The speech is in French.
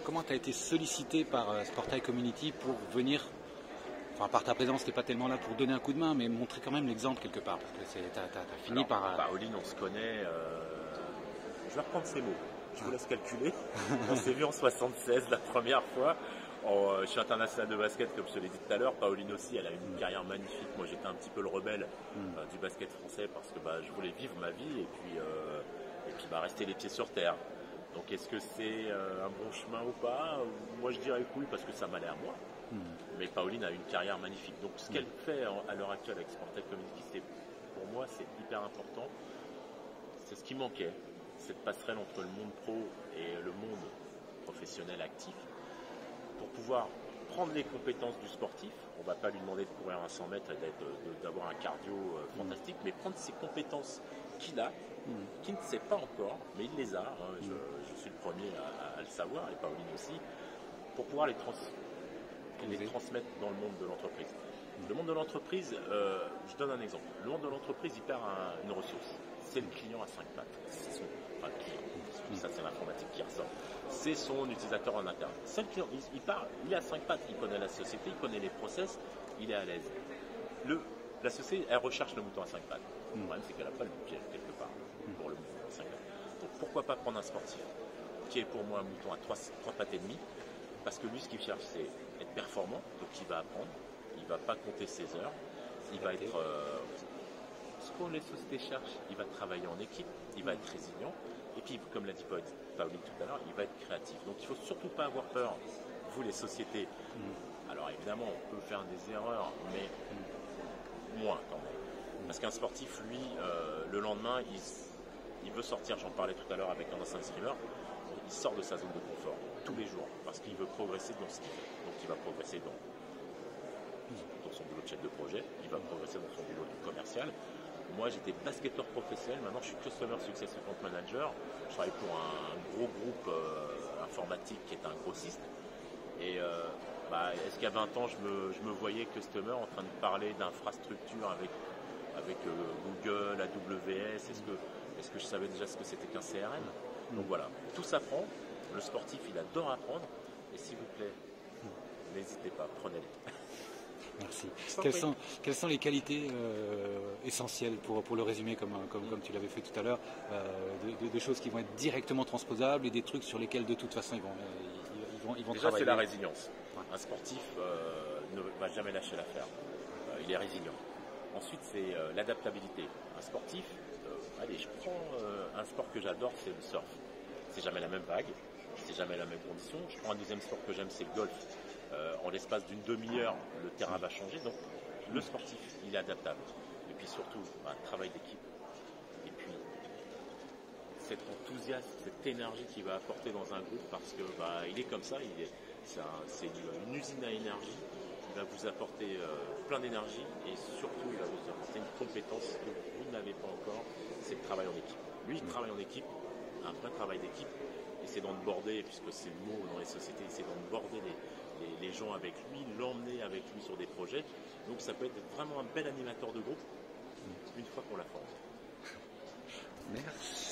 comment tu as été sollicité par Sportail Community pour venir, enfin par ta présence, tu n'es pas tellement là pour donner un coup de main, mais montrer quand même l'exemple quelque part, parce que tu as fini par... Pauline, on se connaît, je vais reprendre ses mots, je vous laisse calculer. On s'est vu en 76 la première fois. Je suis international de basket, comme je te l'ai dit tout à l'heure. Pauline aussi, elle a une carrière magnifique. Moi, j'étais un petit peu le rebelle du basket français parce que je voulais vivre ma vie et puis rester les pieds sur terre. Donc, est-ce que c'est un bon chemin ou pas? Moi, je dirais oui parce que ça m'allait à moi. Mais Pauline a une carrière magnifique. Donc, ce qu'elle fait à l'heure actuelle avec Sportail Community, pour moi, c'est hyper important. C'est ce qui manquait, cette passerelle entre le monde pro et le monde professionnel actif. Pour pouvoir prendre les compétences du sportif, on ne va pas lui demander de courir un 100 mètres et d'avoir un cardio fantastique, mais prendre ces compétences qu'il a, qu'il ne sait pas encore, mais il les a, je suis le premier à le savoir, et Pauline aussi, pour pouvoir les transmettre dans le monde de l'entreprise. Le monde de l'entreprise, je donne un exemple, le monde de l'entreprise, il perd une ressource, c'est le client à 5 pattes, c'est son client, ça c'est l'informatique qui ressort. C'est son utilisateur en interne. C'est le client, il part, il est à 5 pattes, il connaît la société, il connaît les process, il est à l'aise. La société, elle recherche le mouton à 5 pattes. Le problème, c'est qu'elle n'a pas le budget quelque part pour le mouton à 5 pattes. Donc pourquoi pas prendre un sportif qui est pour moi un mouton à 3 pattes et demi, parce que lui, ce qu'il cherche, c'est être performant, donc il va apprendre, il ne va pas compter ses heures, il va être... ce que les sociétés cherchent, il va travailler en équipe, il va être résilient, et puis, comme l'a dit Pauline tout à l'heure, il va être créatif. Donc, il ne faut surtout pas avoir peur, vous les sociétés. Alors, évidemment, on peut faire des erreurs, mais moins quand même. Parce qu'un sportif, lui, le lendemain, il veut sortir, j'en parlais tout à l'heure avec un ancien streamer, il sort de sa zone de confort tous les jours, parce qu'il veut progresser dans ce qu'il fait. Donc, il va progresser dans son boulot de chef de projet, il va progresser dans son boulot de commercial. Moi, j'étais basketteur professionnel, maintenant je suis Customer Success Account Manager. Je travaille pour un gros groupe informatique qui est un grossiste. Et est-ce qu'il y a 20 ans, je me voyais Customer en train de parler d'infrastructure avec Google, AWS? Est-ce que je savais déjà ce que c'était qu'un CRM? Donc voilà, tout s'apprend. Le sportif, il adore apprendre. Et s'il vous plaît, n'hésitez pas, prenez-les. Merci. Quelles sont les qualités essentielles pour le résumer comme tu l'avais fait tout à l'heure, de choses qui vont être directement transposables et des trucs sur lesquels de toute façon ils vont Déjà, travailler? c'est la résilience. Ouais. Un sportif ne va jamais lâcher l'affaire. Il est résilient. Ensuite, c'est l'adaptabilité. Un sportif, allez, je prends un sport que j'adore, c'est le surf. C'est jamais la même vague, c'est jamais la même condition. Je prends un deuxième sport que j'aime, c'est le golf. En l'espace d'une demi-heure, le terrain va changer. Donc, le sportif, il est adaptable. Et puis surtout, un travail d'équipe. Et puis, cet enthousiasme, cette énergie qu'il va apporter dans un groupe, parce que il est comme ça. C'est une usine à énergie. Il va vous apporter plein d'énergie et surtout, il va vous apporter une compétence que vous n'avez pas encore. C'est le travail en équipe. Lui, il travaille en équipe, un vrai travail d'équipe. Et c'est d'onboarder, puisque c'est le mot dans les sociétés, c'est d'onboarder les gens avec lui, l'emmener avec lui sur des projets. Donc ça peut être vraiment un bel animateur de groupe une fois qu'on l'a formé. Merci.